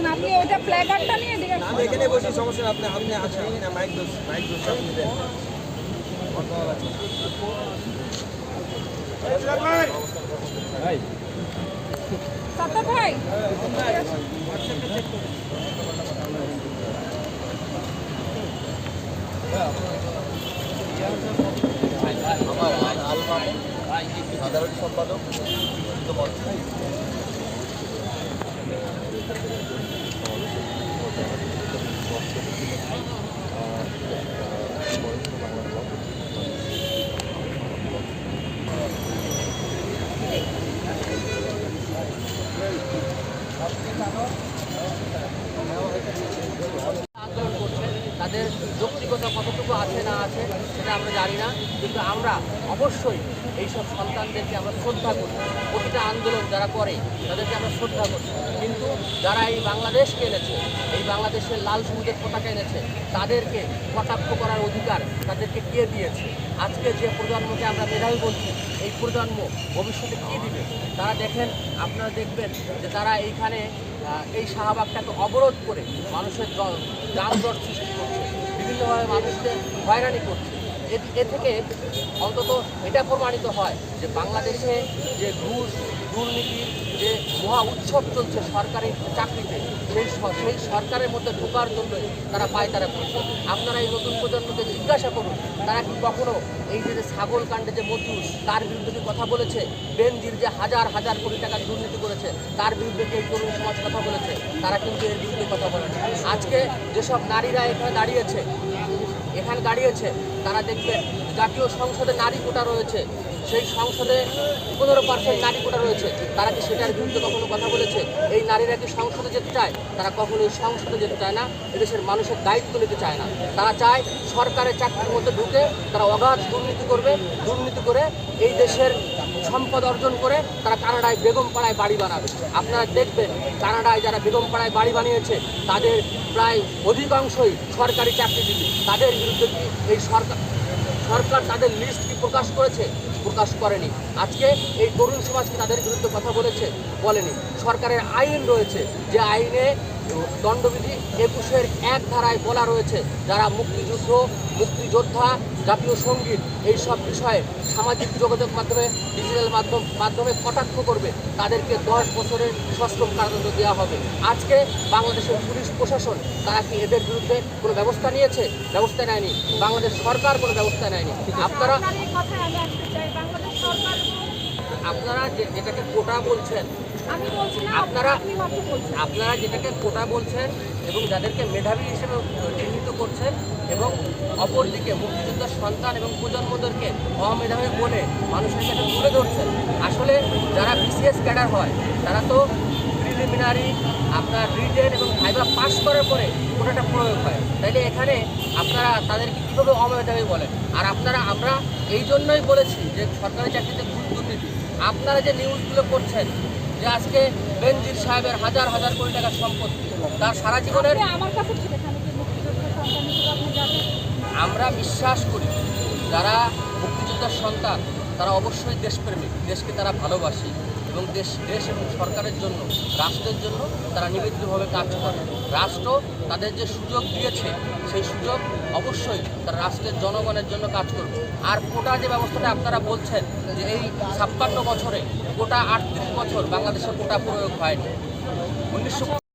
আসেন, আপনি ওইটা প্ল্যাকার্ডটা নিয়ে এদিকে আসেন। আমি এখানে বসে সমস্যা, আপনি আসেন না, মাইক দোষ আপনি দেন। সাত্তার ভাই, আমার আল মামুন সাধারণ সম্পাদক মঞ্চ। আন্দোলন করছে, তাদের যৌক্তিকতা কতটুকু আছে না আছে সেটা আমরা জানি না, কিন্তু আমরা অবশ্যই এইসব সন্তানদেরকে আমরা শ্রদ্ধা করি। প্রতিটা আন্দোলন যারা করে তাদেরকে আমরা শ্রদ্ধা করি, কিন্তু যারা এই বাংলাদেশকে এনেছে, এই বাংলাদেশের লাল সবুজের পতাকা এনেছে, তাদেরকে কটাক্ষ করার অধিকার তাদেরকে কে দিয়েছে? আজকে যে প্রজন্মকে আমরা মেধাবী বলছি, এই প্রজন্ম ভবিষ্যতে কী দিবে? তারা দেখেন, আপনারা দেখবেন যে তারা এইখানে এই শাহবাগটাকে অবরোধ করে মানুষের যানজট সৃষ্টি করছে, বিভিন্নভাবে মানুষকে হয়রানি করছে। এ থেকে অন্তত এটা প্রমাণিত হয় যে বাংলাদেশে যে ঘুষ দুর্নীতির যে মহা উৎসব চলছে সরকারি চাকরিতে, সেই সরকারের মধ্যে ঢোকার জন্যই তারা পায়তারা করছে। আপনারা এই নতুন প্রজন্মকে জিজ্ঞাসা করুন, তারা কি কখনো এই যে ছাগল কাণ্ডে যে মজুর তার বিরুদ্ধে কি কথা বলেছে? বেনজির যে হাজার হাজার কোটি টাকা দুর্নীতি করেছে তার বিরুদ্ধে এই তরুণ সমাজ কথা বলেছে? তারা কিন্তু এর বিরুদ্ধে কথা বলেছে। আজকে যেসব নারীরা এখানে দাঁড়িয়েছে তারা দেখবেন জাতীয় সংসদে নারী কোটা রয়েছে, সেই সংসদে 15% নারী কোটা রয়েছে, তারা কি সেটার বিরুদ্ধে কখনো কথা বলেছে? এই নারীরা কি সংসদে যেতে চায়? তারা কখনোই সংসদে যেতে চায় না, এদেশের মানুষের দায়িত্ব নিতে চায় না। তারা চায় সরকারের চাকরির মধ্যে ঢুকে তারা অগাধ দুর্নীতি করে এই দেশের সম্পদ অর্জন করে তারা কানাডায় বেগমপাড়ায় বাড়ি বানাবে। আপনারা দেখবেন কানাডায় যারা বেগমপাড়ায় বাড়ি বানিয়েছে তাদের প্রায় অধিকাংশই সরকারি চাকরিজীবী। তাদের বিরুদ্ধে কি এই সরকার তাদের লিস্ট কি প্রকাশ করেছে? প্রকাশ করেনি। আজকে এই তরুণ সমাজ কি তাদের বিরুদ্ধে কথা বলেছে? বলেনি। সরকারের আইন রয়েছে, যে আইনে দণ্ডবিধি 21-এর 1 ধারায় বলা রয়েছে, যারা মুক্তিযোদ্ধা, জাতীয় সঙ্গীত এইসব বিষয়ে সামাজিক যোগাযোগ মাধ্যমে, ডিজিটাল মাধ্যমে কটাক্ষ করবে তাদেরকে 10 বছরের সশ্রম কারাদণ্ড দেওয়া হবে। আজকে বাংলাদেশের পুলিশ প্রশাসন তারা কি এদের বিরুদ্ধে কোনো ব্যবস্থা নিয়েছে? ব্যবস্থা নেয়নি। বাংলাদেশ সরকার কোনো ব্যবস্থা নেয়নি। আপনারা যেটাকে কোটা বলছেন, আপনারা যেটাকে কোটা বলছেন এবং যাদেরকে মেধাবী হিসেবে চিহ্নিত করছেন, এবং অপরদিকে মুক্তিযোদ্ধার সন্তান এবং প্রজন্মদেরকে অমেধাবী বলে মানুষের কাছে তুলে ধরছেন। আসলে যারা বিসিএস ক্যাডার হয় তারা তো প্রিলিমিনারি, আপনার রিটেন এবং ভাইভা পাস করার পরে কোটাটা প্রয়োগ হয়। তাইলে এখানে আপনারা তাদেরকে কীভাবে অমেধাবী বলেন? আর আমরা এই জন্যই বলেছি যে সরকারি চাকরিতে ঘুষ দুর্নীতি। আপনারা যে নিউজগুলো করছেন যে আজকে বেনজির সাহেবের হাজার হাজার কোটি টাকার সম্পত্তি, তার সারা জীবনের, আমরা বিশ্বাস করি যারা মুক্তিযোদ্ধার সন্তান তারা অবশ্যই দেশপ্রেমিক, দেশকে তারা ভালোবাসে এবং দেশ এবং সরকারের জন্য, রাষ্ট্রের জন্য তারা নিবেদিতভাবে কাজ করে। রাষ্ট্র তাদের যে সুযোগ দিয়েছে সেই সুযোগ অবশ্যই তারা রাষ্ট্রের জনগণের জন্য কাজ করবে। আর কোটা যে ব্যবস্থাটা আপনারা বলছেন যে এই 56 বছরে কোটা 38 বছর বাংলাদেশে কোটা প্রয়োগ হয়নি। 19